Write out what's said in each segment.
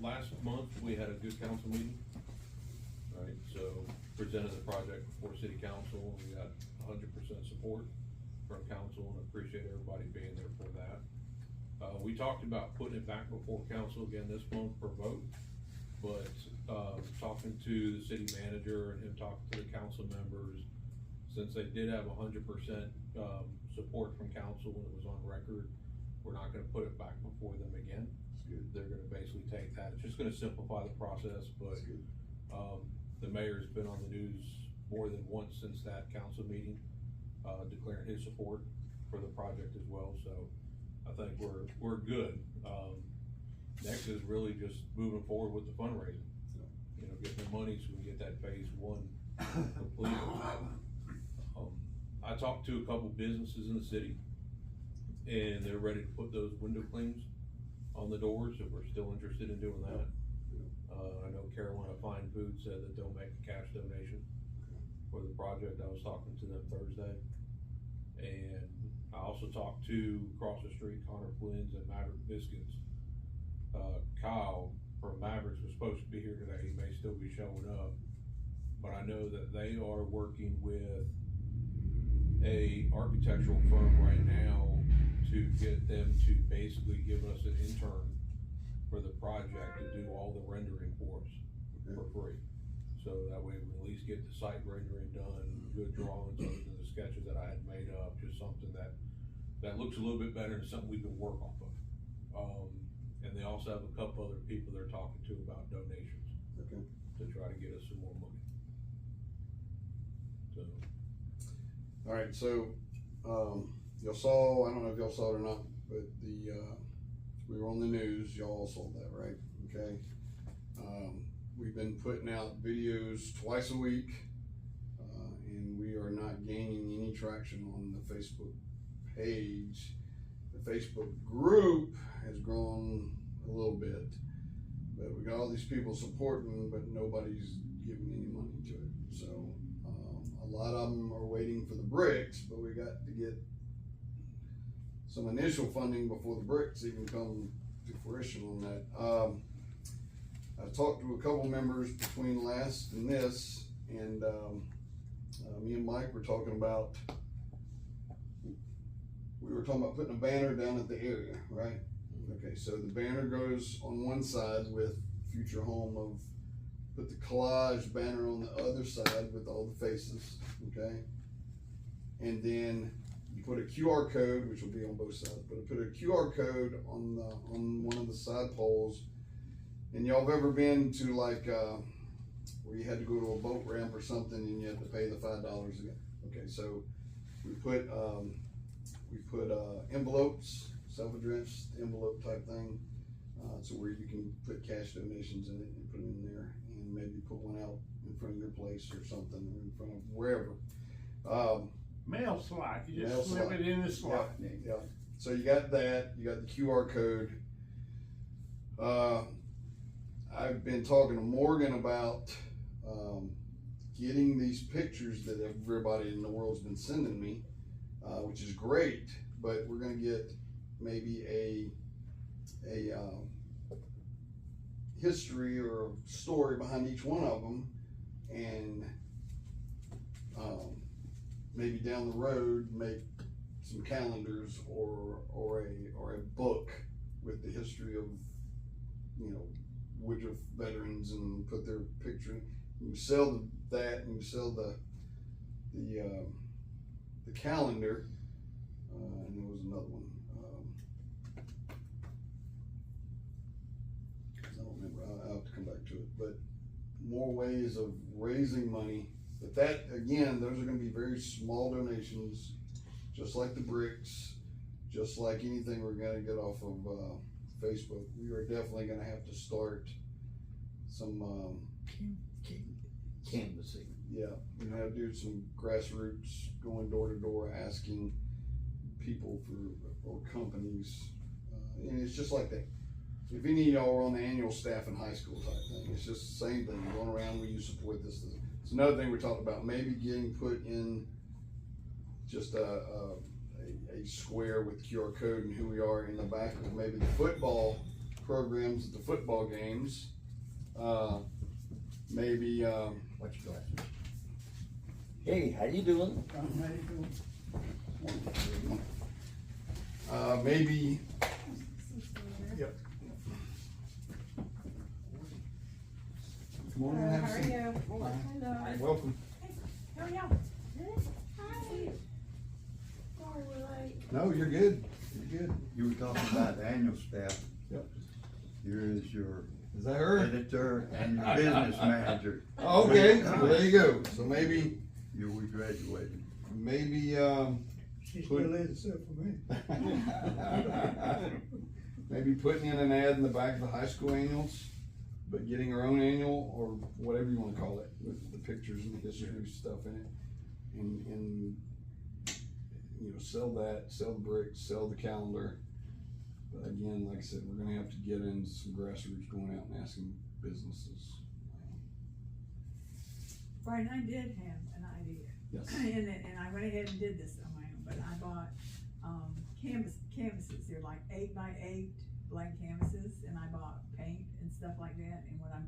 last month, we had a good council meeting, right? So presented the project before city council, and we got 100% support from council, and appreciate everybody being there for that. We talked about putting it back before council again this month for vote, but, talking to the city manager and him talking to the council members, since they did have 100%, support from council when it was on record, we're not gonna put it back before them again. They're gonna basically take that, it's just gonna simplify the process, but, the mayor's been on the news more than once since that council meeting, declaring his support for the project as well, so I think we're good. Next is really just moving forward with the fundraising. You know, getting the money so we can get that phase one completed. I talked to a couple businesses in the city, and they're ready to put those window clings on the doors, if we're still interested in doing that. I know Carolina Fine Food said that they'll make a cash donation for the project. I was talking to them Thursday. And I also talked to, across the street, Connor Flynn's and Maverick Biscuits. Kyle from Mavericks was supposed to be here today, he may still be showing up. But I know that they are working with a architectural firm right now to get them to basically give us an intern for the project to do all the rendering for us for free. So that way we at least get the site rendering done, good drawings other than the sketches that I had made up, just something that looks a little bit better than something we can work off of. And they also have a couple other people they're talking to about donations. Okay. To try to get us some more money. So. All right, so, y'all saw, I don't know if y'all saw it or not, but we were on the news, y'all all saw that, right? Okay. We've been putting out videos twice a week, and we are not gaining any traction on the Facebook page. The Facebook group has grown a little bit, but we got all these people supporting, but nobody's giving any money to it. So, a lot of them are waiting for the bricks, but we got to get some initial funding before the bricks even come to fruition on that. I talked to a couple members between last and this, and me and Mike were talking about putting a banner down at the area, right? Okay, so the banner goes on one side with future home of, put the collage banner on the other side with all the faces, okay? And then you put a QR code, which will be on both sides, but put a QR code on one of the side poles. And y'all have ever been to like, where you had to go to a boat ramp or something and you had to pay the $5 again? Okay, so we put envelopes, self-addressed envelope type thing, so where you can put cash donations in it and put them in there, and maybe put one out in front of your place or something, or in front of wherever. Mail slot, you Mail just slip slot. it in the slot. Yeah. So you got that, you got the QR code. I've been talking to Morgan about getting these pictures that everybody in the world's been sending me, which is great, but we're gonna get maybe a history or a story behind each one of them, and maybe down the road make some calendars or a book with the history of, you know, Woodruff veterans, and put their picture in. You can sell that, and you can sell the calendar, and there was another one. I don't remember. I'll have to come back to it. But more ways of raising money. But that, again, those are going to be very small donations, just like the bricks, just like anything we're going to get off of Facebook. We are definitely going to have to start some canvassing. yeah, you know, do some grassroots, going door to door, asking people or companies, and it's just like that. If any of y'all are on the annual staff in high school type thing, it's just the same thing. Going around, will you support this? It's another thing we're talking about. Maybe getting put in just a square with QR code and who we are in the back of maybe the football programs at the football games. Maybe, What's your glasses? Hey, how you doing? maybe, come on in and have a seat. Hello. Welcome. How are y'all? Good. Hi. Sorry we're late. No, you're good. You're good. You were talking about the annual staff. Yep. Here is your Is that her? editor and your business manager. Oh, okay, well, there you go. So maybe, We graduated. maybe, She Put- still is, except for me. maybe putting in an ad in the back of the high school annuals, but getting our own annual or whatever you wanna call it, with the pictures and the history stuff in it. And, you know, sell that, sell the bricks, sell the calendar. But again, like I said, we're gonna have to get into some grassroots going out and asking businesses. Brian, I did have an idea. Yes. And I went ahead and did this on my own, but I bought, canvases, they're like 8x8 blank canvases, and I bought paint and stuff like that, and what I'm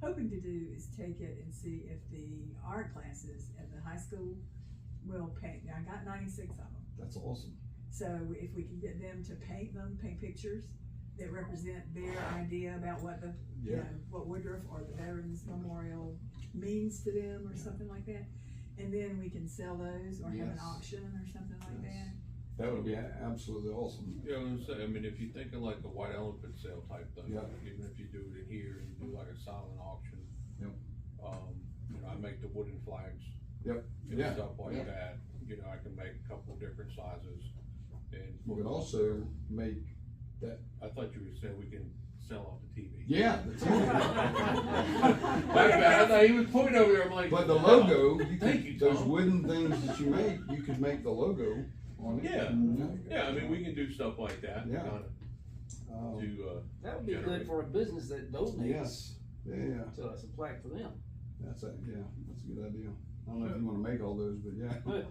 hoping to do is take it and see if the art classes at the high school will paint. Now, I got 96 of them, That's awesome. so if we can get them to paint pictures that represent their idea about what the, you Yeah. know, what Woodruff or the Veterans Memorial means to them or something like that. And then we can sell those or have an Yes. auction or something like Yes. that. That would be absolutely awesome. Yeah, I was gonna say, I mean, if you think of like a white elephant sale type thing, Yeah. even if you do it in here, you do like a silent auction. Yep. You know, I make the wooden flags. Yep. And Yeah. stuff like Yeah. that, you know, I can make a couple different sizes and. You could also make I thought you were saying we can sell off the TV. Yeah. My bad, I thought he was pointing over there, I'm like. But the logo, you Thank could, you, those Tom. wooden things that you make, you could make the logo on it. Yeah. Mhm. Yeah, I mean, we can do stuff like that, Yeah. kinda, Um, to, That would be good for a business that donates, Yes, yeah, so it's a plaque for them. that's a good idea. I don't know if you wanna make all those, but yeah, Well,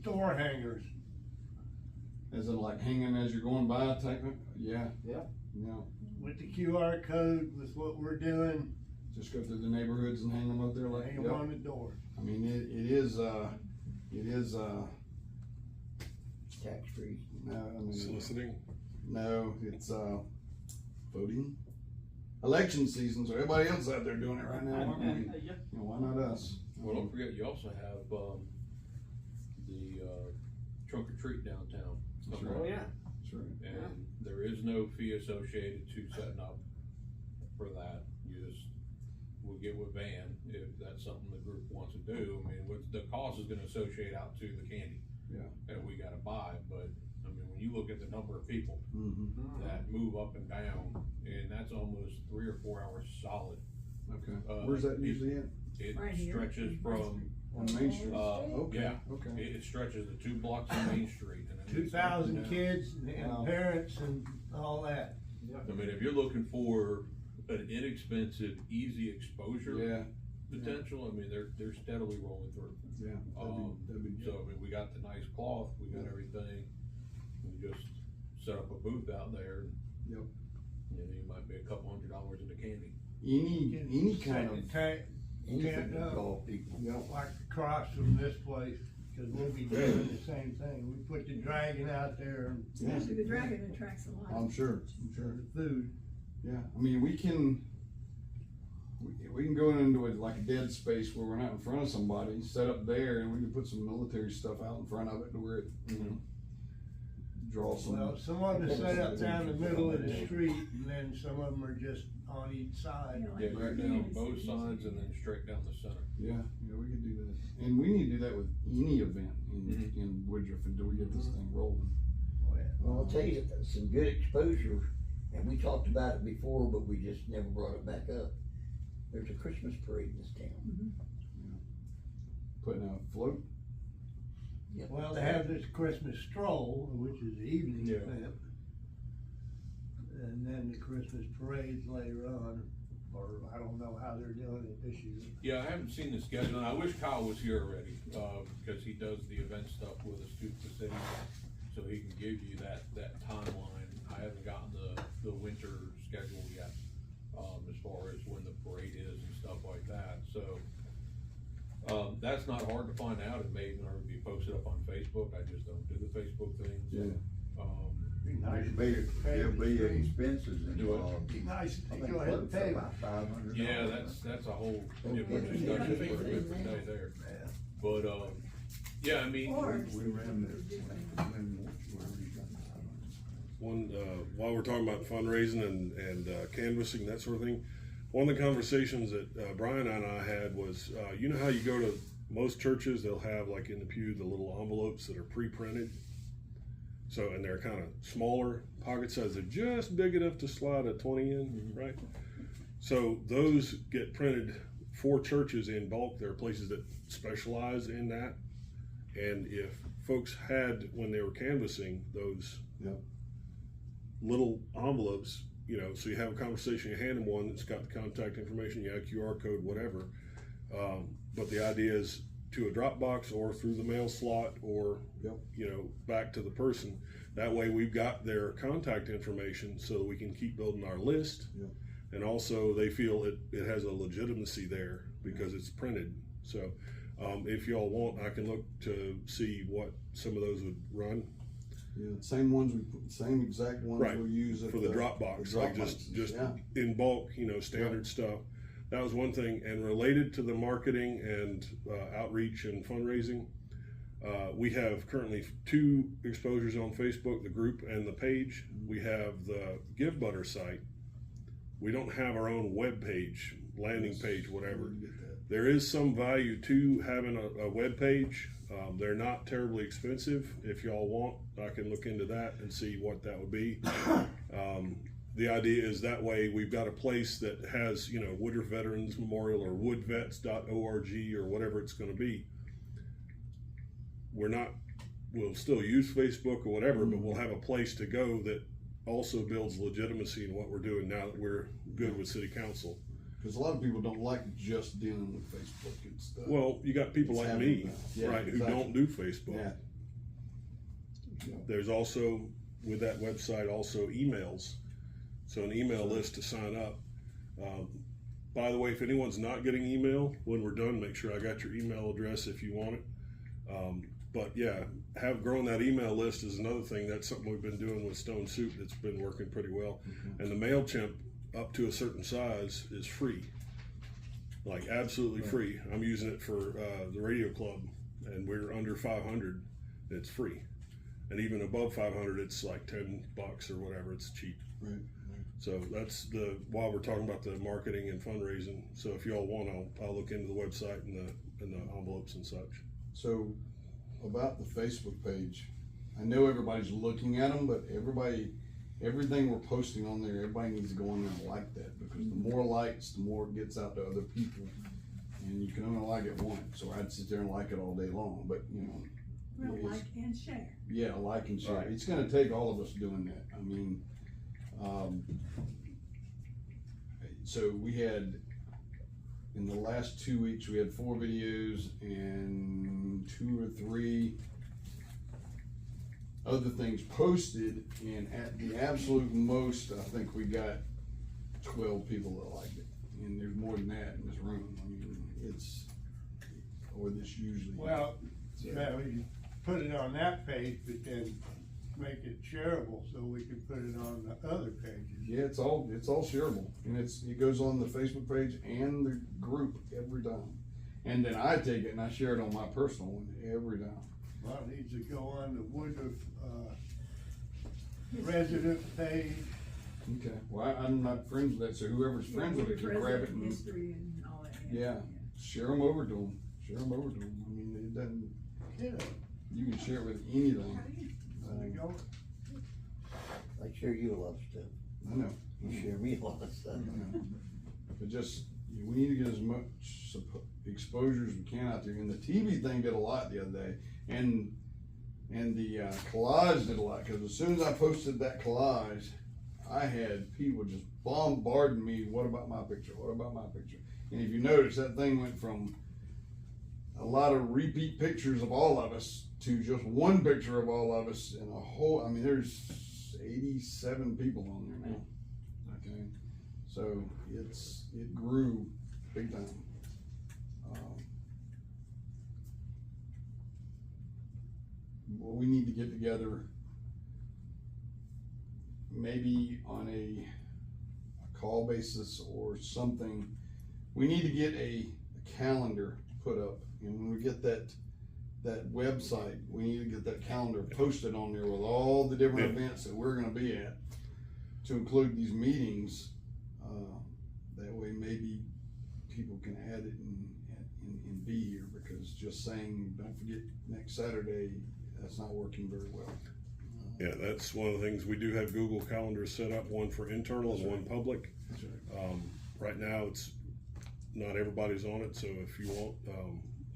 Door hangers. as in like hanging as you're going by type of, yeah. Yeah. Yeah, With the QR code, with what we're doing, just go through the neighborhoods and hang them up there like, hang them yep. on the door. I mean, it is, Tax free. no, I mean. Soliciting. No, it's, voting. Election season, so everybody else out there doing it right now, aren't we? yeah. You know, why not us? well, don't forget, you also have, the, trunk or treat downtown. That's Oh, right. yeah. That's right. And there is no fee associated to setting up for that, you just, we'll get with Van if that's something the group wants to do, I mean, with, the cost is gonna associate out to the candy. Yeah. That we gotta buy, but, I mean, when you look at the number of people Mm-hmm. that move up and down, and that's almost 3 or 4 hours solid. Okay. Uh, Where's that usually at? It Right here. stretches from, On Main Street? Okay, yeah, okay. it stretches the 2 blocks of Main Street. And then it's up and 2,000 down. kids Wow. and parents and all that. I mean, if you're looking for an inexpensive, easy exposure Yeah, potential, I mean, they're steadily rolling through. yeah. That'd be So, I mean, we got the nice cloth, we got everything, we just set up a booth out there. Yep. You know, you might be a couple $100 in the candy. Any kind of, Anything to Yeah. call people. yeah, Like across from this place, cause we'll be doing the same thing. We put the dragon out there and yeah, Actually, the dragon attracts a lot. I'm sure, for the food. yeah. I mean, we can go into it like a dead space where we're not in front of somebody, set up there, and we can put some military stuff out in front of it to where it, you know, draw some. Well, some of them are set up down the middle of the street and then some of them are just on each side. Yeah, like Yeah, right down Venus both is sides and then used to straight down the center. Yeah, we could do that. And we need to do that with any event in Woodruff until we get this thing rolling. Well, I'll tell you, some good exposure, and we talked about it before, but we just never brought it back up. There's a Christmas parade in this town. Putting out a float. Yep. Well, they have this Christmas stroll, which is the evening Yeah. event. And then the Christmas parades later on, or I don't know how they're doing it this year. Yeah, I haven't seen the schedule, and I wish Kyle was here already, because he does the event stuff with us too, the city, so he can give you that timeline. I haven't gotten the winter schedule yet, as far as when the parade is and stuff like that, so. That's not hard to find out, it may even already be posted up on Facebook, I just don't do the Facebook thing, so. Yeah. Be nice if There'll they be, pay there'll the be street. expenses Do it. involved. Be nice if I they think go ahead and close pay to them. about $500. Yeah, that's a whole different Yeah. discussion for a different day there, Yeah. but, yeah, I mean. Or- We ran the, mortuary, got One, while we're talking about fundraising and canvassing, that sort of thing, one of the conversations that Brian and I had was, you know how you go to most churches, they'll have like in the pew, the little envelopes that are pre-printed? So, and they're kind of smaller, pocket size, they're just big enough to slide a 20 in, right? So those get printed for churches in bulk. There are places that specialize in that. And if folks had, when they were canvassing, those Yep. little envelopes, you know, so you have a conversation, you hand them one that's got the contact information, you have a QR code, whatever. But the idea is to a Dropbox or through the mail slot or, Yep. you know, back to the person. That way we've got their contact information so that we can keep building our list. Yep. And also they feel it has a legitimacy there because it's printed. So, if y'all want, I can look to see what some of those would run. Yeah, same ones same exact ones Right, we use at for the Dropbox, the like Dropboxes, just yeah. in bulk, you know, standard stuff. That was one thing, and related to the marketing and outreach and fundraising, we have currently 2 exposures on Facebook, the group and the page. We have the Give Butter site. We don't have our own web page, landing page, whatever. We get that. There is some value to having a web page. They're not terribly expensive. If y'all want, I can look into that and see what that would be. The idea is that way we've got a place that has, you know, Woodruff Veterans Memorial or woodvets.org or whatever it's gonna be. We'll still use Facebook or whatever, but we'll have a place to go that also builds legitimacy in what we're doing now that we're good with city council. Cause a lot of people don't like just dealing with Facebook and stuff. Well, you got people It's like having me, that. Yeah, right, who exactly. don't do Facebook. Yeah. There's also, with that website, also emails. So an email list to sign up. By the way, if anyone's not getting email, when we're done, make sure I got your email address if you want it. But yeah, growing that email list is another thing. That's something we've been doing with Stone Soup that's been working pretty well. And the MailChimp, up to a certain size, is free. Like absolutely free. I'm using it for the radio club, and we're under 500, it's free. And even above 500, it's like $10 or whatever, it's cheap. Right. So that's while we're talking about the marketing and fundraising. So if y'all want, I'll look into the website and the envelopes and such. So about the Facebook page, I know everybody's looking at them, but everything we're posting on there, everybody needs to go on there and like that, because the more likes, the more it gets out to other people. And you can only like it once, so I'd sit there and like it all day long, but you know. Well, it's- like and share. Yeah, like and share. Right. It's gonna take all of us doing that. I mean, so we had, in the last 2 weeks, we had 4 videos and 2 or 3 other things posted, and at the absolute most, I think we got 12 people that liked it. And there's more than that in this room. I mean, or this usually. Well, So- yeah, we put it on that page, but then make it shareable so we can put it on the other pages. Yeah, it's all shareable, and it goes on the Facebook page and the group every time. And then I take it and I share it on my personal one every time. Well, it needs to go on the Woodruff, resident page. Okay. Well, I'm not friends with that, so whoever's friends with it can grab it and, History and all that. yeah, share them over to them. Share them over to them. I mean, it doesn't, Yeah, you can share it with anything. there you go. I share you a lot of stuff. I know. You share me a lot of stuff. But just, we need to get as much exposure as we can out there. And the TV thing did a lot the other day. And the collage did a lot, because as soon as I posted that collage, I had people just bombarding me, what about my picture? What about my picture? And if you notice, that thing went from a lot of repeat pictures of all of us to just one picture of all of us, and there's 87 people on there now. Okay, so it grew big time. Well, we need to get together, maybe on a call basis or something. We need to get a calendar put up, and when we get that website, we need to get that calendar posted on there with all the different events that we're gonna be at, to include these meetings. That way maybe people can add it and be here, because just saying, don't forget next Saturday, that's not working very well. Yeah, that's one of the things. We do have Google Calendars set up, one for internal and one public. That's right. Right now, it's not everybody's on it, so if you want,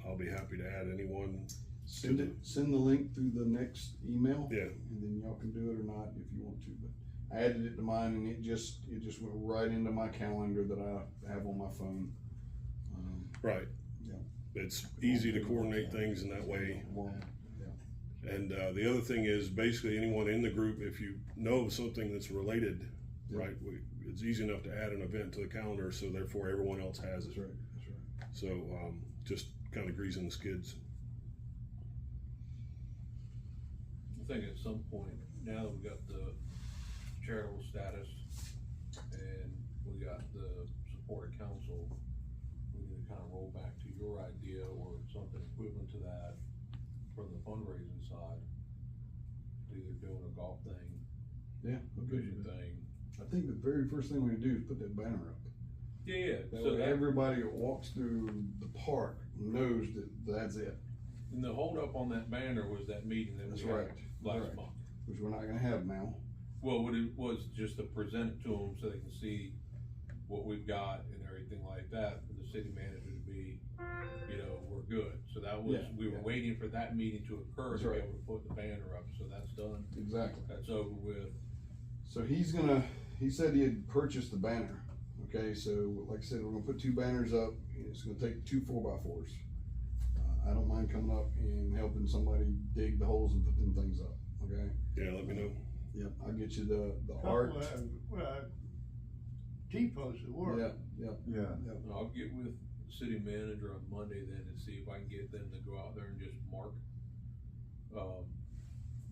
I'll be happy to add anyone. Send the link through the next email. Yeah. And then y'all can do it or not if you want to, but I added it to mine, and it just went right into my calendar that I have on my phone. Right. Yeah. It's easy to coordinate things in that way. And the other thing is, basically anyone in the group, if you know of something that's related, right, it's easy enough to add an event to the calendar, so therefore everyone else has it. That's right, that's right. So just kind of greasing the skids. I think at some point, now that we got the charitable status and we got the supported council, we need to kind of roll back to your idea or something equivalent to that from the fundraising side. Either doing a golf thing, Yeah, a vision thing. I think the very first thing we do is put that banner up. Yeah, That so way that, everybody that walks through the park knows that that's it, and the holdup on that banner was that meeting that That's we had right. last Right. month. which we're not gonna have now. Well, what it was just to present it to them so they can see what we've got and everything like that, for the city manager to be, we're good. So that was, Yeah, we were yeah. waiting for that meeting to occur That's to be right. able to put the banner up, so that's done, Exactly. that's over with. So he said he had purchased the banner, okay, so like I said, we're gonna put 2 banners up, and it's gonna take 2 4x4s. I don't mind coming up and helping somebody dig the holes and put them things up, okay? Yeah, let me know. Yep, I'll get you the art. T-posts at work. Yeah, Yeah. And I'll get with the city manager on Monday then and see if I can get them to go out there and just mark,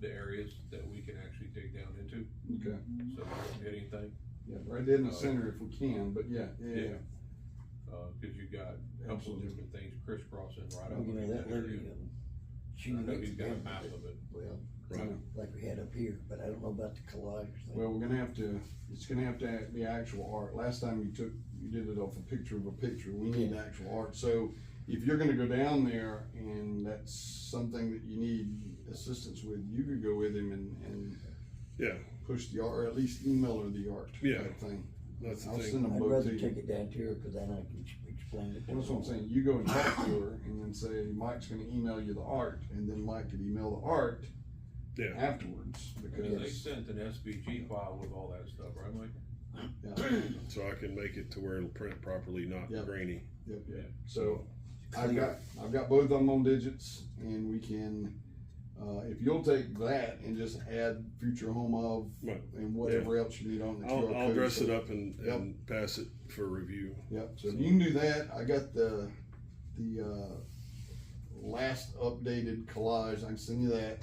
the areas that we can actually dig down into, okay, so we don't hit anything. yeah, right there in the center if we can, but yeah. Cause you got a couple of Absolutely. different things crisscrossing right You know, over that that lady, area. I she know makes he's got a them, map of it. well, Right. like we had up here, but I don't know about the collage thing. Well, we're gonna have to, it's gonna have to be actual art. Last time you did it off a picture of a picture. We need actual art. So if you're gonna go down there and that's something that you need assistance with, you could go with him and Yeah, push the art, or at least email her the art Yeah. type thing. that's the I'll thing. send them I'd both rather to you. take it down to her, cause then I can explain it to her. That's what I'm saying. You go and talk to her and then say, Mike's gonna email you the art, and then Mike could email the art Yeah, afterwards, Because they because, sent an SVG file with all that stuff, right, Mike? yeah, so I can make it to where it'll print properly, not Yep. grainy. yep. So I've got both of them on digits, and we can, if you'll take that and just add future home of Right. and whatever else you need on the QR code. I'll dress so- it up and Yep. pass it for review. Yep, so if you can do that, I got the last updated collage, I can send you that.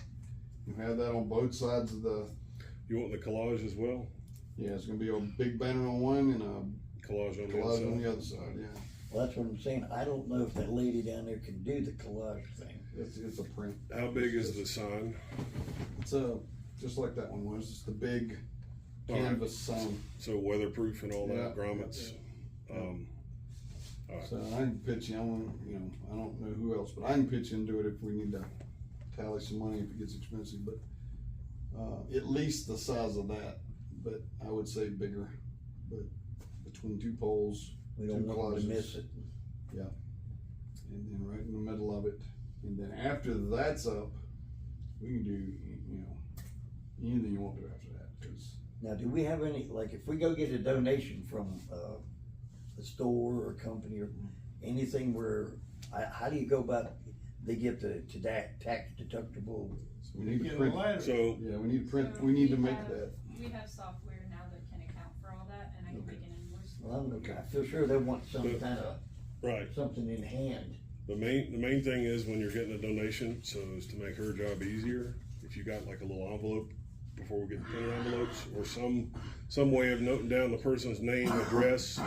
You have that on both sides of the, You want the collage as well? yeah, it's gonna be a big banner on one and a Collage on the collage on other the side? other side, yeah. Well, that's what I'm saying, I don't know if that lady down there can do the collage thing. It's a print. How big is the sign? It's just like that one was, it's the big All right. canvas sign. So weatherproof and all Yeah. that, grommets? Alright. So I can pitch in, I don't know who else, but I can pitch into it if we need to tally some money if it gets expensive, but, at least the size of that, but I would say bigger, but between 2 poles, We don't 2 want them to collages. miss it. And then right in the middle of it, and then after that's up, we can do, anything you want to do after that, cause, Now, do we have any, like, if we go get a donation from, a store or company or anything where, how do you go about, they get the, tax deductible? so we need to Get a print. letter. So, Yeah, we need to print, we need to make that. we have software now that can account for all that, and I can make an invoice. Well, I'm gonna, I feel sure they want some kind of, Right. something in hand. The main thing is when you're getting a donation, so is to make her job easier, if you got like a little envelope before we get the printed envelopes, or some way of noting down the person's name, address,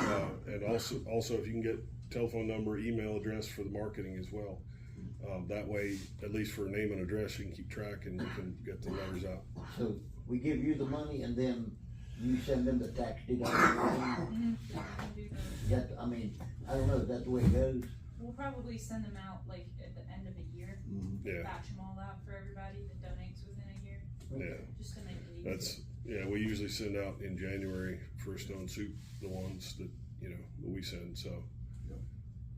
and also if you can get telephone number, email address for the marketing as well. That way, at least for a name and address, you can keep track and you can get the letters out. So we give you the money and then you send them the tax deduction. I can do those. That, I mean, I don't know, is that the way it goes? We'll probably send them out like at the end of a year, Yeah, batch them all out for everybody that donates within a year, yeah. just to make it easy. Yeah, we usually send out in January for Stone Soup, the ones that, that we send, so. Yep.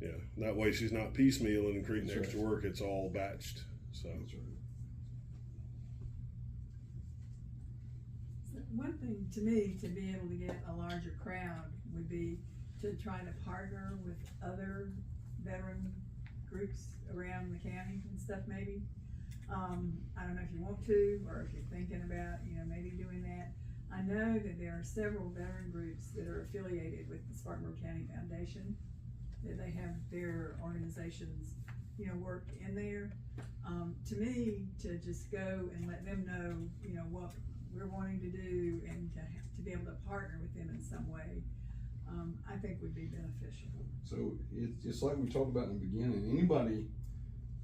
Yeah, that way she's not piecemealing and creating That's extra work, it's all batched, so. That's right. One thing to me, to be able to get a larger crowd would be to try to partner with other veteran groups around the county and stuff maybe. I don't know if you want to, or if you're thinking about, maybe doing that. I know that there are several veteran groups that are affiliated with the Spartanburg County Foundation, that they have their organizations, work in there. To me, to just go and let them know, what we're wanting to do and to be able to partner with them in some way, I think would be beneficial. So it's just like we talked about in the beginning, anybody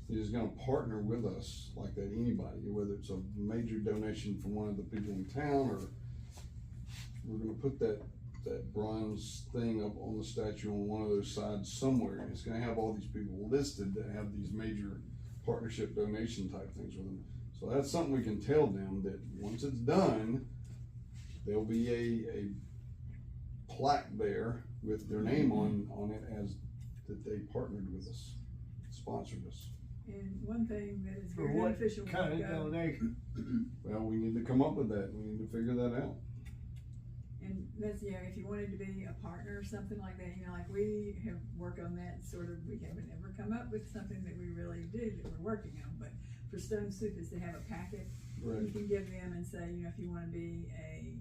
that is gonna partner with us like that, anybody, whether it's a major donation from one of the people in town, or we're gonna put that bronze thing up on the statue on one of those sides somewhere, and it's gonna have all these people listed that have these major partnership donation type things with them. So that's something we can tell them, that once it's done, there'll be a plaque there with their name on it as that they partnered with us, sponsored us. And one thing that is For very what beneficial. kind of when you go- donation? Well, we need to come up with that, we need to figure that out. And that's, if you wanted to be a partner or something like that, like we have worked on that sort of, we haven't ever come up with something that we really do that we're working on, but for Stone Soup is to have a packet. Right. You can give them and say, if you wanna be a,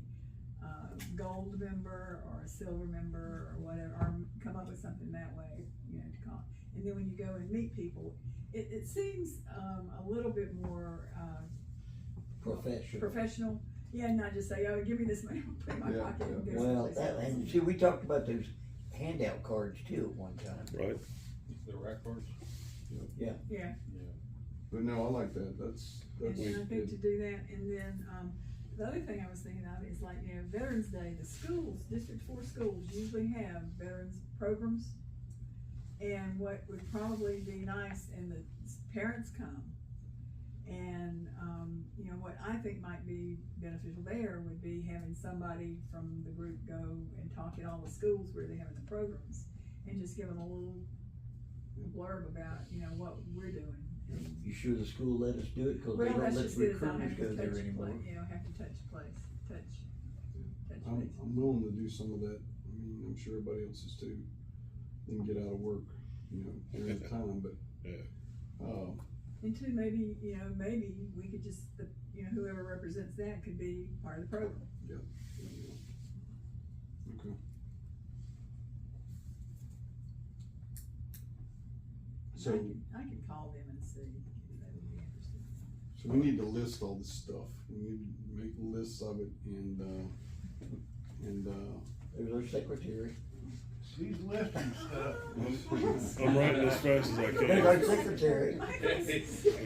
gold member or a silver member or whatever, or come up with something that way, to call. And then when you go and meet people, it seems, a little bit more, professional. Yeah, not just say, oh, give me this money, I'll put it in my Yeah, pocket and yeah. go Well, someplace else. and see, we talked about those handout cards too at one time. Right? The rack cards? Yeah, But no, I like that, that's and then I think good. to do that, and then, the other thing I was thinking of is like, Veterans Day, the schools, District 4 schools usually have veterans programs. And what would probably be nice, and the parents come, and, what I think might be beneficial there would be having somebody from the group go and talk at all the schools where they're having the programs, and just give them a little blurb about, what we're doing. And, You sure the school let us do it? Cause they well, don't that's let just it, I'll recruiters have go to there touch anymore. have to touch place, touch I'm base. willing to do some of that, I'm sure everybody else is too, then get out of work, during the time, but. Yeah. And two, maybe, maybe we could just, whoever represents that could be part of the program. Okay. So, I can call them and see if they would be interested. so we need to list all this stuff, we need to make lists of it, and There's our secretary. She's listing stuff. I'm writing as fast as I There's our can. secretary.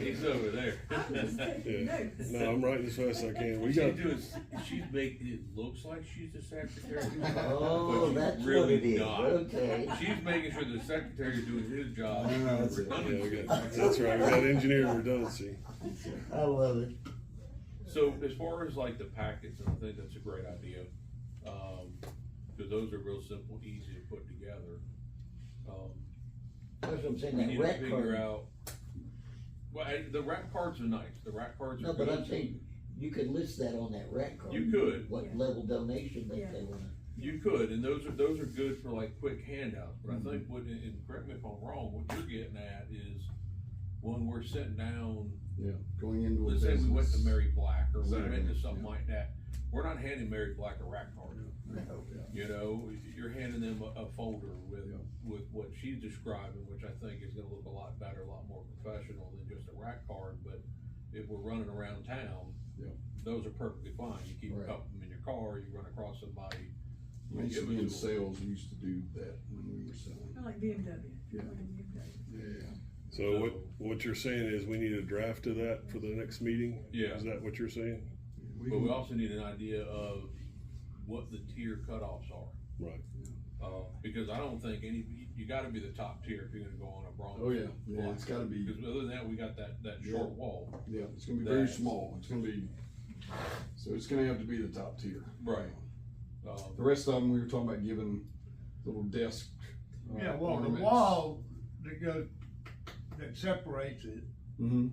He's over there. I'm just taking Yeah. notes. No, I'm writing as fast as I can. We What got, she's doing, she's making it looks like she's the secretary. Oh, but that's she's what really it is, not. okay. She's making sure the secretary's doing his job. That's it. yeah, we got, that's right, we got engineering redundancy. I love it. So as far as like the packets, and I think that's a great idea, cause those are real simple, easy to put together. That's what I'm saying, We that need to rat figure card. out, well, the rat cards are nice, the rat cards No, are but I'm good. saying, you could list that on that rat card. You could. What Yeah. level donation that Yeah. they wanna. You could, and those are good for like quick handouts, but I think what, and correct me if I'm wrong, what you're getting at is when we're sitting down, going into a let's say we went to business. Mary Black, or we Exactly, went to something yeah. like that, we're not handing Mary Black a rack card. No. You know, you're handing them a folder with what she's describing, which I think is gonna look a lot better, a lot more professional than just a rack card, but if we're running around town, Yeah. those are perfectly fine. You keep a Right. couple of them in your car, you run across somebody. We used to give be it in to 'em. sales, we used to do that when we were selling. I like BMW. Yeah. I like BMW. Yeah. So what you're saying is we need a draft of that for the next meeting? Yeah. Is that what you're saying? But we also need an idea of what the tier cutoffs are. Right. Because I don't think you gotta be the top tier if you're gonna go on a Bronx. Oh, yeah, it's gotta be, Because other than that, we got that Yeah. short wall. yeah, it's gonna be very That's- small, it's gonna be, so it's gonna have to be the top tier. Right. The rest of them, we were talking about giving little desk. Yeah, well, the ornaments. wall that goes, that separates it, Mm-hmm,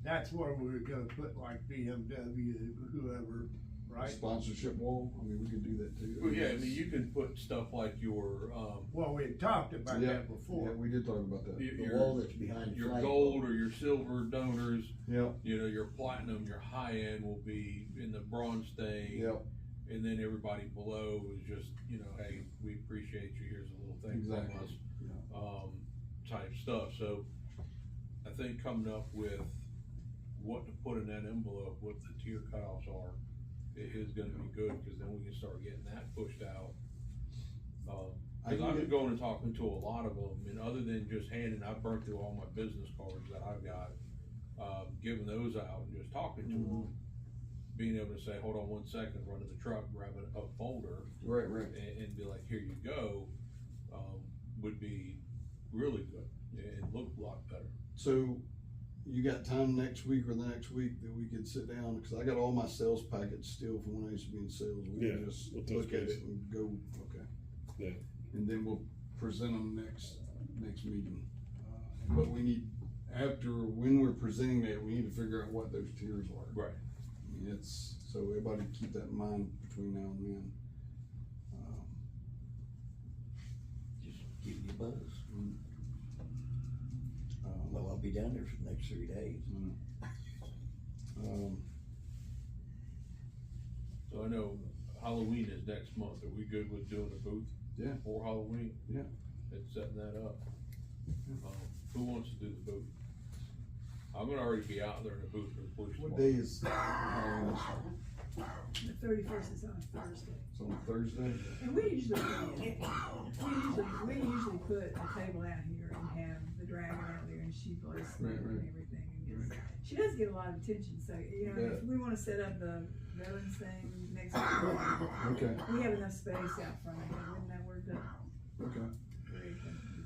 that's where we were gonna put like BMW, whoever, right? sponsorship wall, I mean, we could do that too. Well, yeah, I mean, you can put stuff like your, Well, we had talked about Yeah, that Yeah, before. we did talk about that, The wall that's behind the your flag. gold or your silver donors, yeah, you know, your platinum, your high end will be in the bronze thing. yeah, And then everybody below is just, you know, hey, we appreciate you, here's a little thing from Exactly, us. yeah. Type stuff, so I think coming up with what to put in that envelope, what the tier cutoffs are, is gonna be good, cause then we can start getting that pushed out. I Cause can I've been get- going and talking to a lot of them, and other than just handing, I've burnt through all my business cards that I've got, giving those out and just talking to Mm-hmm. them. Being able to say, hold on one second, run to the truck, grab a folder, Right, right. and be like, here you go, would be really good and look a lot better. So, you got time next week or the next week that we could sit down, cause I got all my sales packets still from when I used to be in sales, we Yeah, can just with those look at guys. it and go, okay. Yeah. And then we'll present them next meeting, but we need, when we're presenting that, we need to figure out what those tiers are. Right. I mean, it's, so everybody keep that in mind between now and then. Just give you a buzz. Um, Well, I'll be down there for the next 3 days. So I know Halloween is next month, are we good with doing a booth? Yeah. For Halloween? Yeah. And setting that up? Who wants to do the booth? I'm gonna already be out there in the booth for the police What department. day is, The 31st is on Thursday. it's on Thursday? And we usually put a table out here and have the dragon out there and she blows smoke Right, and right. everything. And gets, she does get a lot of attention, so, you know, Yeah. if we wanna set up the veterans thing next week, Okay, we have enough space out front, wouldn't that work out? okay.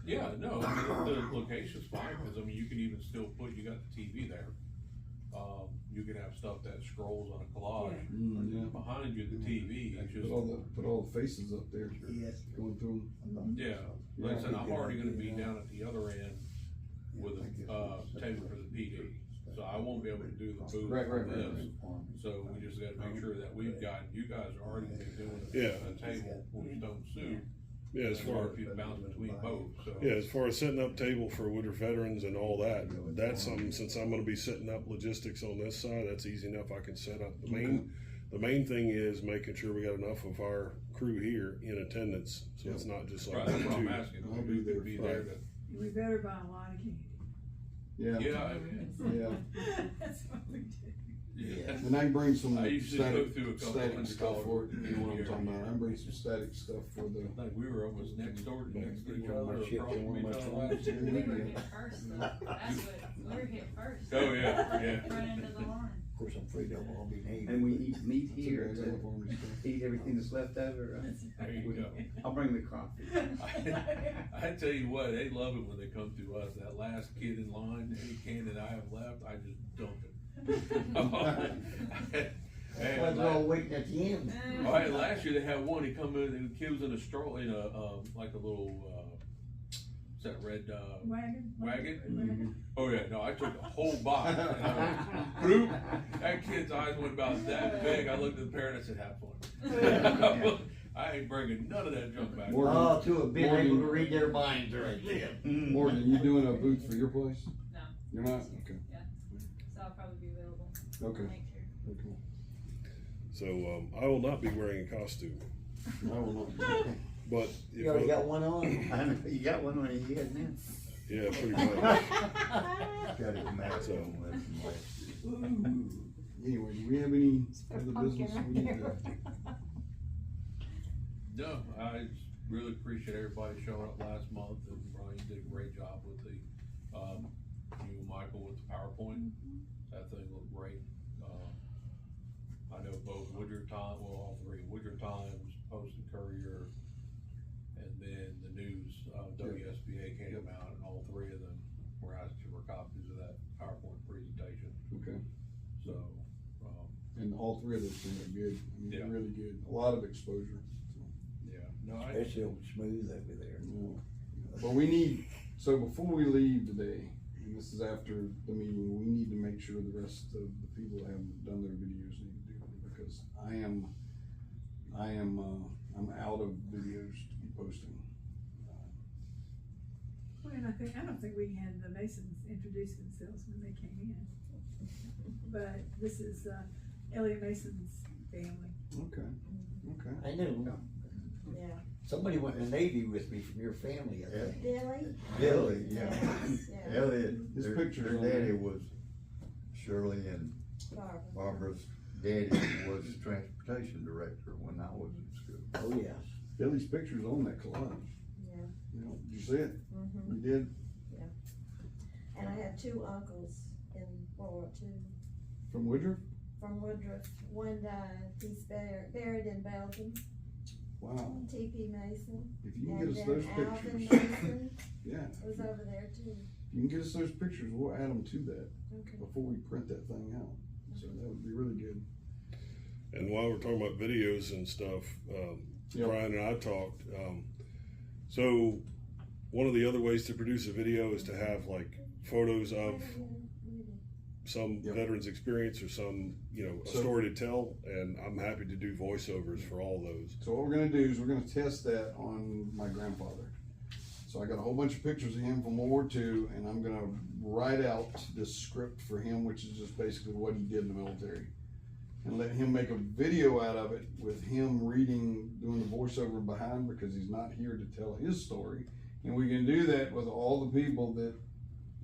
Yeah, no, I mean, the location's fine, cause I mean, you can even still put, you got the TV there. You can have stuff that scrolls on a collage. Yeah. Behind you, the TV, it's just, Put all the faces up there, Yes. going through them. yeah, like I said, I'm already gonna be down at the other end with a, table for the PD. So I won't be able to do the booth Right, for right, right, this, so we just gotta make sure that we've got, you guys are already gonna be doing Yeah. a table for Stone Soup. Yeah, as far, If you bounce between both, so. yeah, as far as setting up table for Woodruff veterans and all that, that's something, since I'm gonna be setting up logistics on this side, that's easy enough, I can set up. The main thing is making sure we got enough of our crew here in attendance, so it's not just like Right, that's what I'm two. asking, I'll be who there could be there to, We better buy a lot of candy. Yeah. yeah, Yeah. That's what we do. yeah. And I can bring some I usually static, go through a couple static $100 stuff for it, you know what I'm here. talking about, I can bring some static stuff for the. Like we were almost next door to each One of my other, ships across and from one each of my other swans. last year. We were hit first, though. That's what, we were hit first. Oh, yeah, yeah. Run into the line. Of course, I'm afraid they'll all be named. And we meet That's here okay, I got enough army stuff. to eat everything that's left over. That's There you go. I'll bring the coffee. I tell you what, they love it when they come to us, that last kid in line, any can that I have left, I just dump it. That's why they're all waiting at the end. All right, last year they had one, he come in, the kid was in a stroll, in a, like a little, what's that, red, Wagon? wagon? Oh yeah, no, I took the whole box, and I went, bloop. That kid's eyes went about that big, I looked at the parent, I said, have fun. I ain't bringing none of that junk back. Morgan, Oh, to have been Morgan. able to read their minds right then. Morgan, you doing a booth for your place? No, You're not? Okay, so I'll probably be available okay, next year. okay. So, I will not be wearing a costume, I will not. but. You already got one on? I know, you got one on your head now. Yeah, pretty much. Got his mask So- on with him last year. Anyway, do we have any other business we need to? No, I really appreciate everybody showing up last month, and Brian did a great job with the, you and Michael with the PowerPoint. That thing looked great. I know both Woodruff Times, well, all three, Woodruff Times, Post and Courier, and then the news, WSBA came out, and all three of them were asked for copies of that PowerPoint presentation, Okay, so, and all three of those things are good, I mean, Yeah. really good, a lot of exposure. yeah. No, Especially on Smooth over there. But we need, so before we leave today, and this is after the meeting, we need to make sure the rest of the people that haven't done their videos need to do it, because I'm out of videos to be posting. Well, and I don't think we had the Masons introduce themselves when they came in. But this is, Elliot Mason's family. Okay, okay. I knew. Yeah. Somebody went in the Navy with me from your family, I think. Billy? Billy, yeah. Yeah. Elliot, His their picture's on daddy there. was, Shirley and Barbara. Barbara's daddy was transportation director when I was in school. Oh, yes. Billy's picture's on that collage. Yeah. You know, did you see it? Mm-hmm. You did? And I had two uncles in World War II From Woodruff? from Woodruff. One died, he's buried in Belgium, Wow, T.P. Mason. if you can And get us then those Alvin pictures, Mason yeah, was over there too. if you can get us those pictures, we'll add them to that Okay. before we print that thing out. So that would be really good. And while we're talking about videos and stuff, Yeah. Brian and I talked, so one of the other ways to produce a video is to have like photos of some Yep. veteran's experience or some, you know, a So- story to tell, and I'm happy to do voiceovers for all those. So what we're gonna do is we're gonna test that on my grandfather. So I got a whole bunch of pictures of him from World War II, and I'm gonna write out this script for him, which is just basically what he did in the military. And let him make a video out of it with him reading, doing the voiceover behind, because he's not here to tell his story. And we can do that with all the people that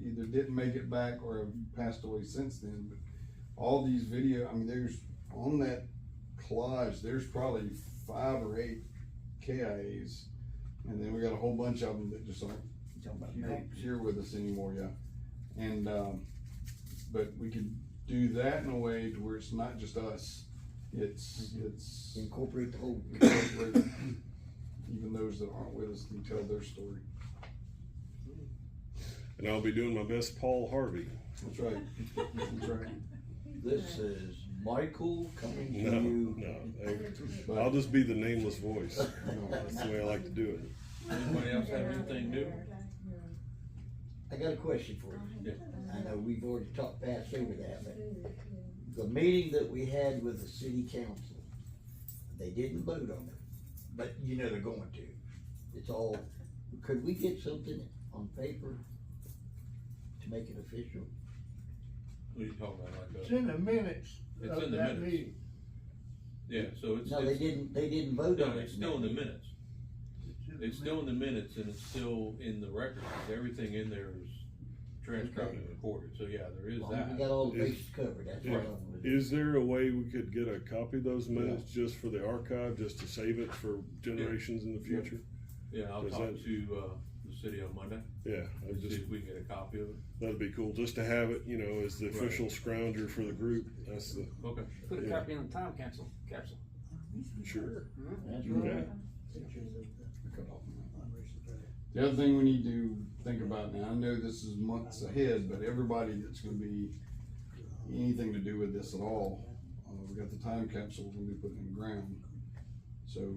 either didn't make it back or have passed away since then. But all these video, I mean, there's, on that collage, there's probably 5 or 8 KIAs. And then we got a whole bunch of them that just aren't here with us anymore, yeah. And, but we could do that in a way to where it's not just us. It's Incorporate the whole. incorporate even those that aren't with us can tell their story. And I'll be doing my best Paul Harvey. That's right. That's right. This is Michael coming to No, you. no, I'll just be the nameless voice. That's the way I like to do it. Anybody else have anything new? I got a question for you. Yeah. I know we've already passed over that, but the meeting that we had with the city council, they didn't vote on it, but you know they're going to. It's all, could we get something on paper to make it official? What are you talking about, like It's a, in the minutes It's of in the that minutes. meeting. yeah, so it's, No, they didn't vote no, on it. it's still in the minutes. in the It's still in the minutes and it's still in the record, because everything in there is transcribed and recorded, so yeah, there is As long as we that. got all the bases covered, that's what I'm with. Is there a way we could get a copy of those minutes just for the archive, just to save it for generations in the future? Yeah, I'll Is talk that- to, the city on Monday, Yeah, I and see just, if we can get a copy of it. that'd be cool, just to have it, you know, as the Right. official scrounger for the group, that's the, Okay. Put a Yeah. copy in the time capsule. sure. That's Okay. right. The other thing we need to think about now, I know this is months ahead, but everybody that's gonna be anything to do with this at all, we got the time capsule we're gonna be putting in the ground. So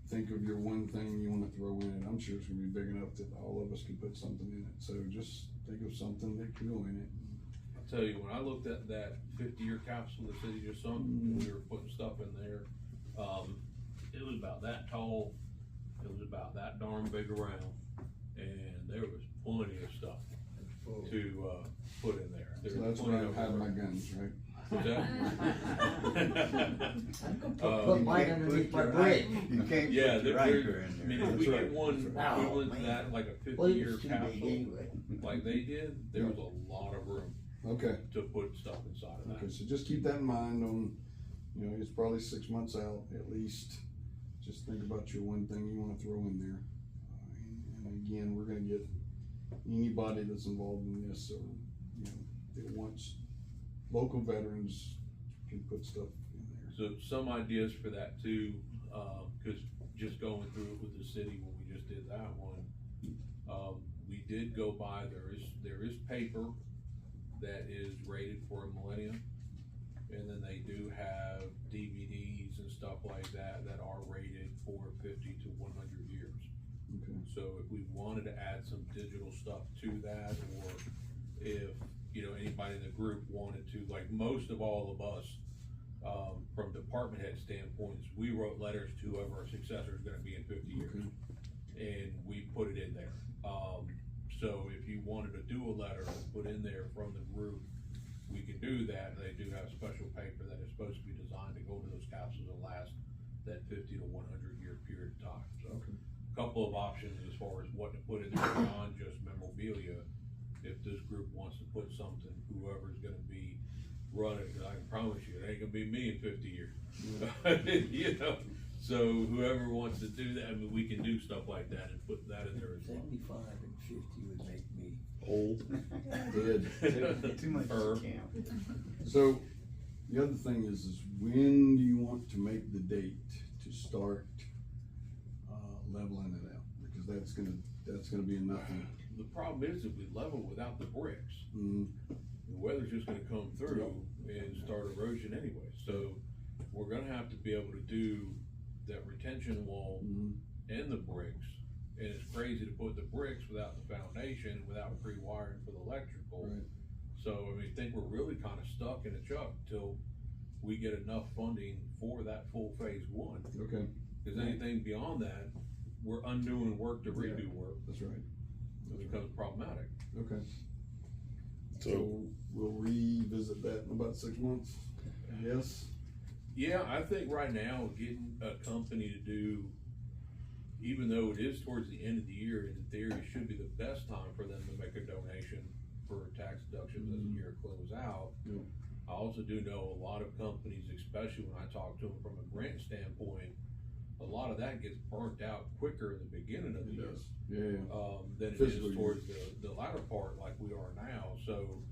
think of your one thing you wanna throw in it. I'm sure it's gonna be big enough that all of us can put something in it. So just think of something that can go in it. I'll tell you, when I looked at that 50-year capsule the city just sunk, and we were putting stuff in there, it was about that tall, it was about that darn big around, and there was plenty of stuff to, put in there. There So was that's plenty where I of hide room. my guns, right? What's that? Put mine underneath my brick. You can't Yeah, put your there- anchor I in mean, there. if we That's get right. one That's right. equivalent to Oh, that, like a Well, 50-year it's too big capsule, anyway. like they did, there was a lot of room Okay, to put stuff inside of okay, that. so just keep that in mind on, you know, it's probably 6 months out at least. Just think about your one thing you wanna throw in there. And again, we're gonna get anybody that's involved in this, or, you know, that wants, local veterans can put stuff in there. So some ideas for that too, cause just going through it with the city when we just did that one, we did go by, there is paper that is rated for a millennium. And then they do have DVDs and stuff like that that are rated for 50 to 100 years. Okay. So if we wanted to add some digital stuff to that, or if, you know, anybody in the group wanted to, like most of all of us, from department head standpoints, we wrote letters to whoever our successor is gonna be in 50 years. And we put it in there. So if you wanted to do a letter and put in there from the group, we can do that. They do have special paper that is supposed to be designed to go to those capsules and last that 50 to 100 year period of time. So Okay. a couple of options as far as what to put in there beyond just memorabilia. If this group wants to put something, whoever's gonna be running, 'cause I can promise you, it ain't gonna be me in 50 years. You know, so whoever wants to do that, I mean, we can do stuff like that and put that in there as well. 75 and 50 would make me. Old. Good. Too much Or- to count. So, the other thing is when do you want to make the date to start, leveling it out? Because that's gonna be enough. The problem is if we level without the bricks, Mm, the weather's just gonna come through and start erosion anyway. So we're gonna have to be able to do that retention wall mm, and the bricks. And it's crazy to put the bricks without the foundation, without pre-wiring for the electrical. right, So, I mean, I think we're really kinda stuck in a chuck till we get enough funding for that full phase one. okay, Cause anything beyond that, we're undoing work to redo work, that's right, which becomes problematic. okay. So, So, we'll revisit that in about 6 months, yes? Yeah, I think right now, getting a company to do, even though it is towards the end of the year, in theory, should be the best time for them to make a donation for tax deductions as the year closes out. Yeah. I also do know a lot of companies, especially when I talk to them from a grant standpoint, a lot of that gets burnt out quicker in the beginning of the It year. does, yeah. Than it Fiscal is year. towards the latter part like we are now, so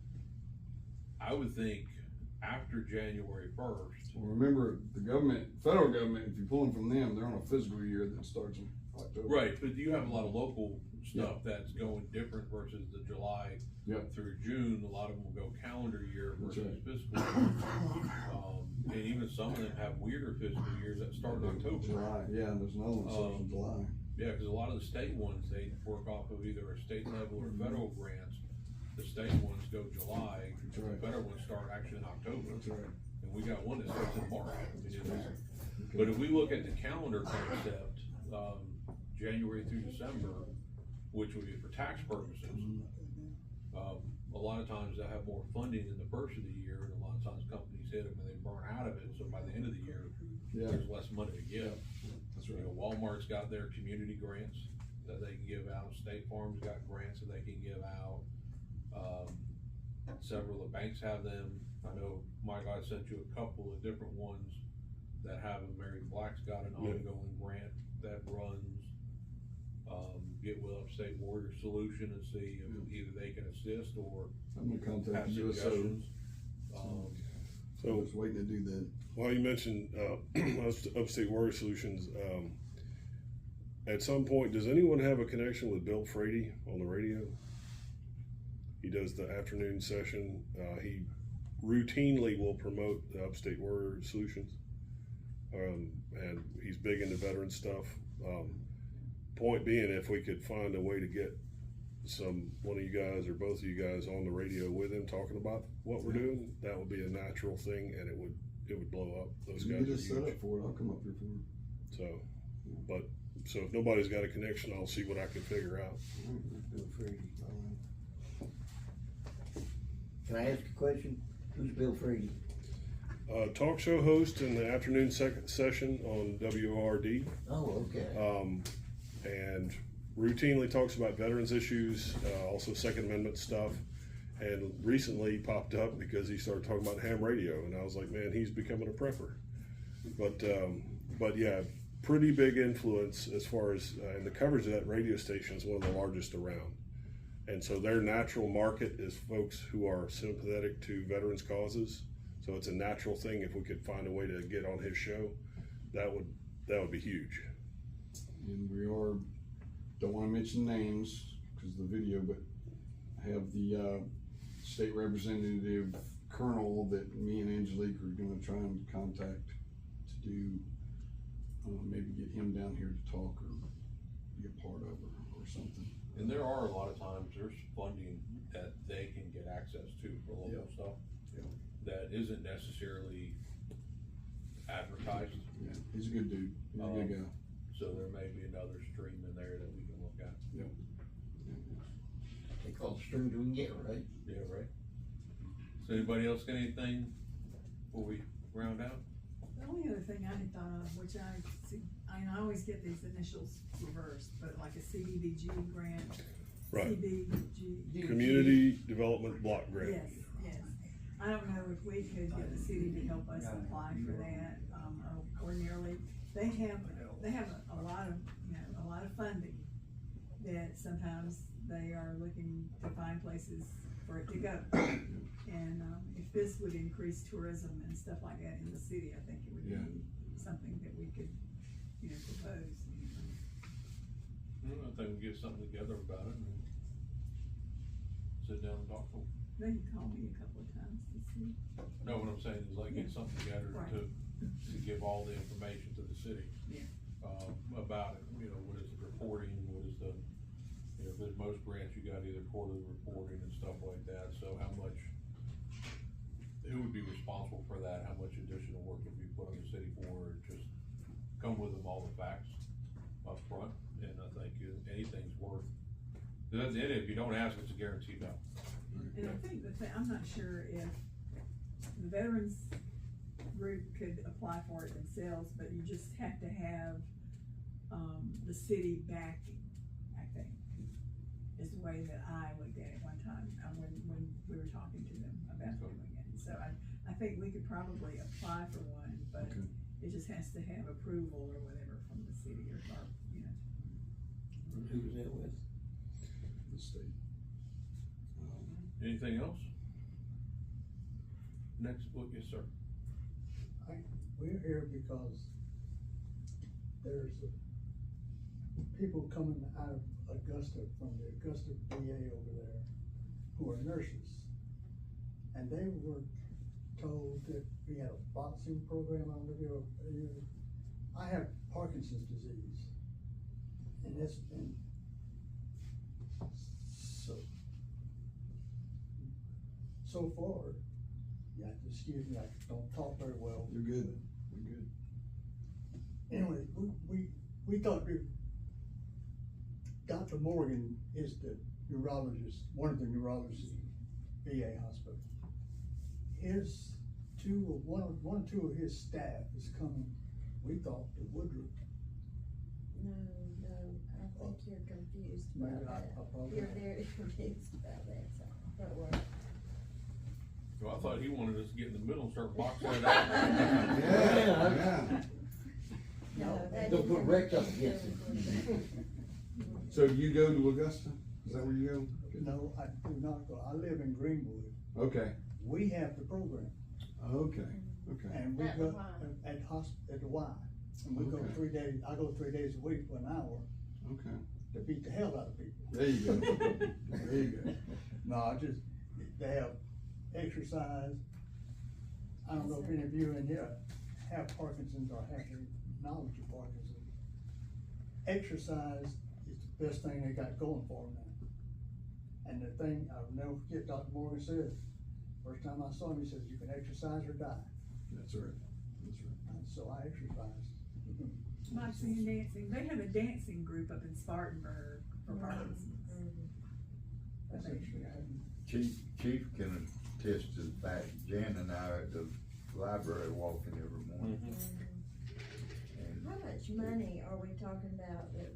I would think after January 1st, Well, remember, the government, federal government, if you're pulling from them, they're on a fiscal year that starts in October. right, but you have a lot of local stuff that's going different versus the July Yep. through June, a lot of them will go calendar year That's versus fiscal year. And even some of them have weirder fiscal years that start in October. July, yeah, and there's another one that starts in July. Yeah, cause a lot of the state ones, they work off of either a state level or federal grants. The state ones go July, That's the right. federal ones start actually in October. That's right. And we got one that starts in March. I mean, it's- Okay. But if we look at the calendar concept, January through December, which would be for tax purposes, a lot of times they'll have more funding in the first of the year, and a lot of times companies hit them and they burn out of it, so by the end of the year, Yeah, there's less money to give. that's You right. know, Walmart's got their community grants that they can give out, State Farm's got grants that they can give out. Several of the banks have them, I know, Mike, I sent you a couple of different ones that have them. Mary Black's got an Yeah. ongoing grant that runs. Get with Upstate Warrior Solution and see if either they can assist or I'm gonna have contact USO. suggestions. I so was waiting to do that. while you mentioned, Upstate Warrior Solutions, at some point, does anyone have a connection with Bill Frady on the radio? He does the afternoon session. He routinely will promote the Upstate Warrior Solutions. And he's big into veteran stuff. Point being, if we could find a way to get one of you guys or both of you guys on the radio with him talking about what we're doing, that would be a natural thing, and it would blow up. Those You guys get are us set huge. up for it, I'll come up here for it. So if nobody's got a connection, I'll see what I can figure out. Bill Frady. Can I ask a question? Who's Bill Frady? Talk show host in the afternoon session on WORD. Oh, okay. And routinely talks about veterans issues, also Second Amendment stuff. And recently popped up because he started talking about ham radio, and I was like, man, he's becoming a prepper. But yeah, pretty big influence as far as, and the coverage of that radio station is one of the largest around. And so their natural market is folks who are sympathetic to veterans causes. So it's a natural thing. If we could find a way to get on his show, that would be huge. And we are, don't wanna mention names, cause of the video, but have the, state representative colonel that me and Angelique are gonna try and contact to do, maybe get him down here to talk or be a part of or something. And there are a lot of times, there's funding that they can get access to for local stuff. Yeah. That isn't necessarily advertised, Yeah, he's a good dude, he's a good guy. so there may be another stream in there that we can look at. Yep. They call it stream to get, right? Yeah, right. So anybody else got anything before we round out? The only other thing I had thought of, which I always get these initials reversed, but like a CDBG grant. Right. CDBG. Community Development Block Grant. Yes, yes. I don't know if we could get the city to help us apply for that, or nearly. They have a lot of funding that sometimes they are looking to find places for it to go. And, if this would increase tourism and stuff like that in the city, I think it would be something that we could, propose. I think we get something together about it and sit down and talk to them. They can call me a couple of times to see. No, what I'm saying is like get something together Right. to give all the information to the city. Yeah. About it, what is the reporting, what is the, there's most grants, you got either quarterly reporting and stuff like that, so how much, who would be responsible for that, how much additional work would be put on the city for, or just come with them all the facts up front, and I think anything's worth, because at the end, if you don't ask, it's a guaranteed no. And I think I'm not sure if the veterans group could apply for it themselves, but you just have to have, the city backing, I think, is the way that I looked at it one time, when we were talking to them about doing it. So I think we could probably apply for one, but Okay. it just has to have approval or whatever from the city or, Who was that with? The state. Anything else? Next, yes, sir. We're here because there's people coming out of Augusta, from the Augusta VA over there, who are nurses. And they were told that we had a boxing program on the video. I have Parkinson's disease. And so far, you have to excuse me, I don't talk very well. You're good, you're good. Anyway, we thought Dr. Morgan is the neurologist, one of the neurologists in VA hospital. One or two of his staff is coming, we thought, to Woodruff. No, I think you're confused Maybe about I that. probably You're am. very confused about that, so don't worry. Well, I thought he wanted us to get in the middle and start boxing it out. Yeah. No, that Don't didn't put happen. Rex up against him. So you go to Augusta? Is that where you go? No, I do not go, I live in Greenwood. Okay, We have the program, okay, okay. and we At go the Y. at the Y. And we go Okay. 3 days, I go 3 days a week for an hour Okay, to beat the hell out of people. there you go, there you go. No, they have exercise. I don't know if any of you in here have Parkinson's or have any knowledge of Parkinson's. Exercise is the best thing they got going for them now. And the thing, I'll never forget, Dr. Morgan said, first time I saw him, he says, you can exercise or die. That's right, that's right. And so I exercised. boxing and dancing. They have a dancing group up in Spartanburg for Parkinson's. That's actually happened. Chief can attest to the fact, Jan and I are at the library walking every morning. And How much money are we talking about that's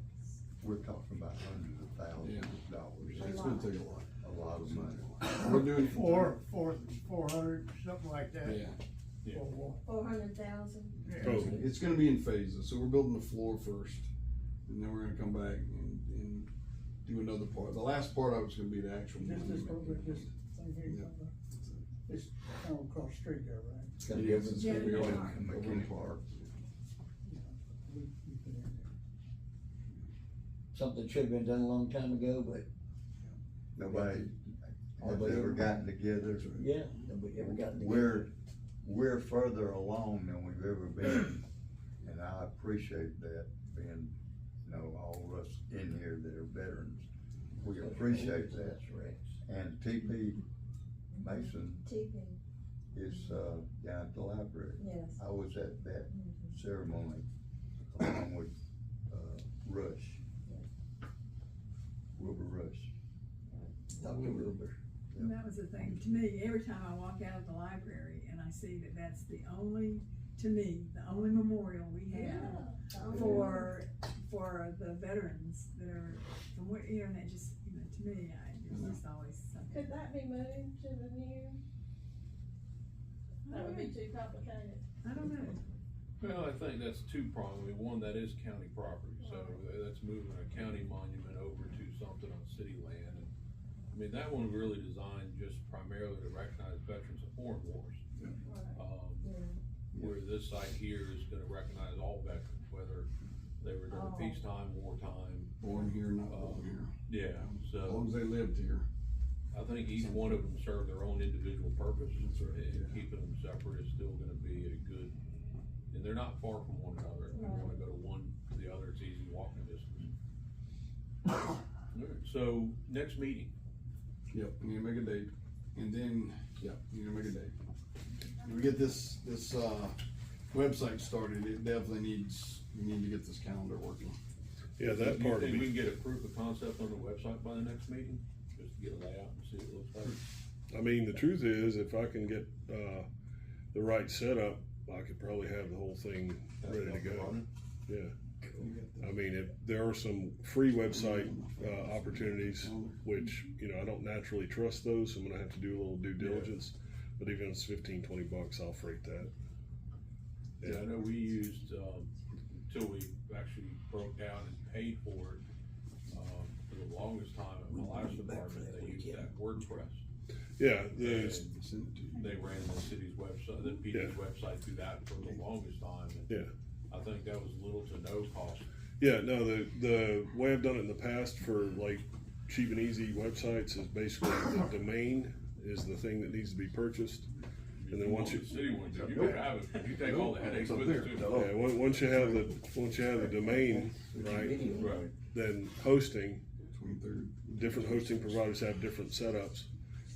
we're talking about hundreds of thousands of dollars. It's gonna take a lot. A lot of money. We're doing. 400, something like that? Yeah. Yeah. For what? 400,000? Oh, It's gonna be in phases, so we're building the floor first, and then we're gonna come back and do another part. The last part of it's gonna be the actual. This monument. thing here, Yeah. it's kind of across the street there, right? It's gonna It be is, over it's the gonna be Yeah. over And over in McKinney Park. Park. We've been in there. something should've been done a long time ago, but Nobody has Nobody ever ever- gotten together. yeah, nobody ever got together. We're further along than we've ever been, and I appreciate that, being, you know, all of us in here that are veterans. We appreciate that. That's right. And TP Mason TP, is, down at the library. yes. I was at that ceremony along with, Rush. Wilbur Rush. Dr. Wilbur. And that was the thing, to me, every time I walk out of the library and I see that that's the only, to me, the only memorial we have for the veterans that are, from what, you know, and that just, you know, to me, it's just always something. Could that be moved to the new? That would be too complicated. I don't know. Well, I think that's two-pronged. I mean, one, that is county property, so that's moving a county monument over to something on city land. And I mean, that one really designed just primarily to recognize veterans of foreign wars. Where this site here is gonna recognize all veterans, whether they were during peacetime, wartime. Born here, not born here. Yeah, As long so as they lived here. I think each one of them serve their own individual purpose. That's right, And yeah. keeping them separate is still gonna be a good, and they're not far from one another. If you wanna go to one to the other, it's easy walking distance. Alright, so, next meeting. Yep, we need to make a date, and then, yeah, we need to make a date. When we get this website started, it definitely needs, we need to get this calendar working. yeah, that Do you part would think we be, can get a proof of concept on the website by the next meeting? Just to get a layout and see what it looks like? I mean, the truth is, if I can get, the right setup, I could probably have the whole thing ready to go. Running? Yeah. I mean, if there are some free website, opportunities, which, you know, I don't naturally trust those, so I'm gonna have to do a little due diligence. But even if it's $15-20, I'll freight that. Yeah, I know we used, until we actually broke down and paid for it, for the longest time in the last department, they used that WordPress. Yeah, And they ran the city's website, the PD's website through that for the longest time. And Yeah. I think that was little to no cost. yeah, no, the way I've done it in the past for like cheap and easy websites is basically the domain is the thing that needs to be purchased. And then once you, The city one, you can have it, but you take all the headaches with it too. yeah, once you have the domain, right, Right. then hosting, 23rd. different hosting providers have different setups.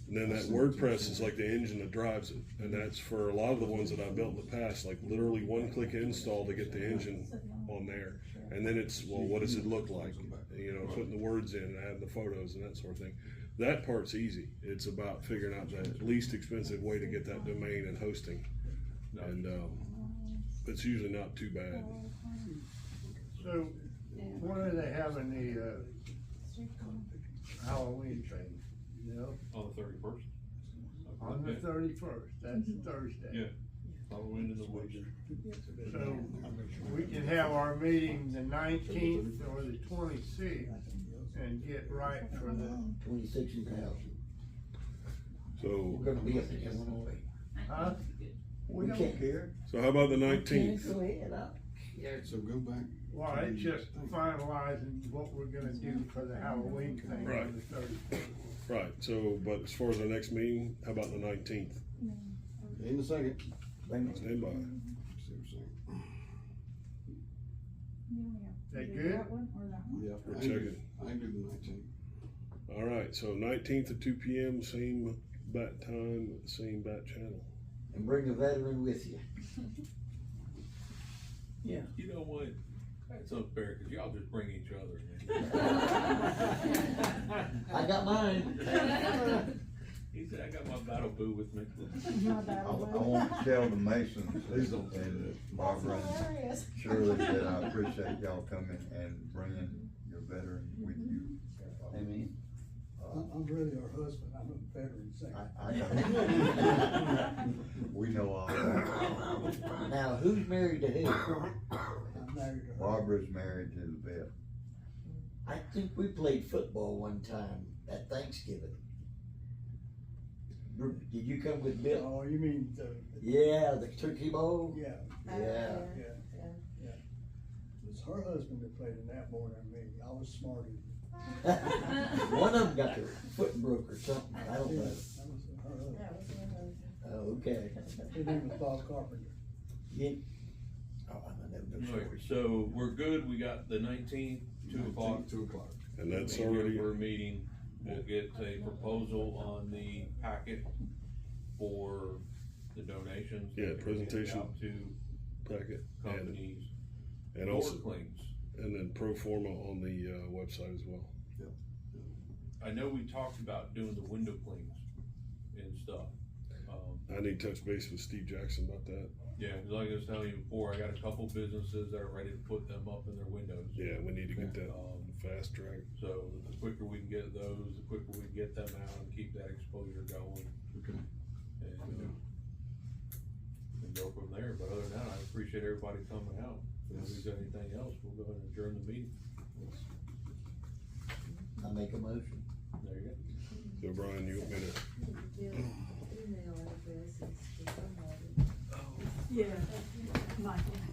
And then that WordPress is like the engine that drives it. And that's for a lot of the ones that I've built in the past, like literally one click install to get the engine on there. And then it's, well, what does it look like? You know, putting the words in and adding the photos and that sort of thing. That part's easy. It's about figuring out the least expensive way to get that domain and hosting. And, it's usually not too bad. So, when are they having the, Halloween thing, you know, On the 31st. on the 31st, that's Thursday. Yeah. Halloween in the woods. So, we can have our meeting the 19th or the 26th and get right for the, 26,000. So, We're gonna be up to Illinois. huh? We can't care. so how about the We 19th? can't go ahead, yeah. So go back. Well, it's just finalizing what we're gonna do for the Halloween thing Right. on the 31st. Right, so, but as far as our next meeting, how about the 19th? In a second. Stand by. That good? Yeah. We're I can do- checking. I can do the 19th. All right, so 19th at 2 p.m., same bat time, same bat channel. And bring a veteran with you. Yeah. You know what? That's unfair, cause y'all just bring each other in. I got mine. He said, I got my battle boo with me. I want to tell the Masons Please don't do and that. Barbara That's and hilarious. Shirley that I appreciate y'all coming and bringing your veteran with you. Amen. I'm really her husband, I'm a veteran singer. I know. We know all that. Now, who's married to who? I'm married to her. Barbara's married to the vet. I think we played football one time at Thanksgiving. Did you come with Bill? Oh, you mean the? Yeah, the turkey bowl? Yeah, Yeah. yeah. It was her husband that played in that more than me, I was smarter. One of them got their foot broke or something, I don't know. That was her husband. That was my husband. Oh, okay. His name was Bob Carpenter. Yeah. Oh, I know those Alright, stories. so we're good, we got the 19th, 2:00. 2:00. And that's Be here already, For a meeting, we'll get a proposal on the packet for the donations. Yeah, that we're gonna presentation. out to packet, companies. and Door also, clings. and then pro forma on the, website as well. I know we talked about doing the window clings and stuff. I need to touch base with Steve Jackson about that. Yeah, 'cause like I was telling you before, I got a couple businesses that are ready to put them up in their windows. Yeah, we need to get that fast track. So the quicker we can get those, the quicker we can get them out and keep that exposure going. Okay. And go from there, but other than that, I appreciate everybody coming out. If nobody's got anything else, we'll go ahead and adjourn the meeting. I make a motion. There you go. So Brian, you want me to, Email address is for somebody. Yeah, Michael.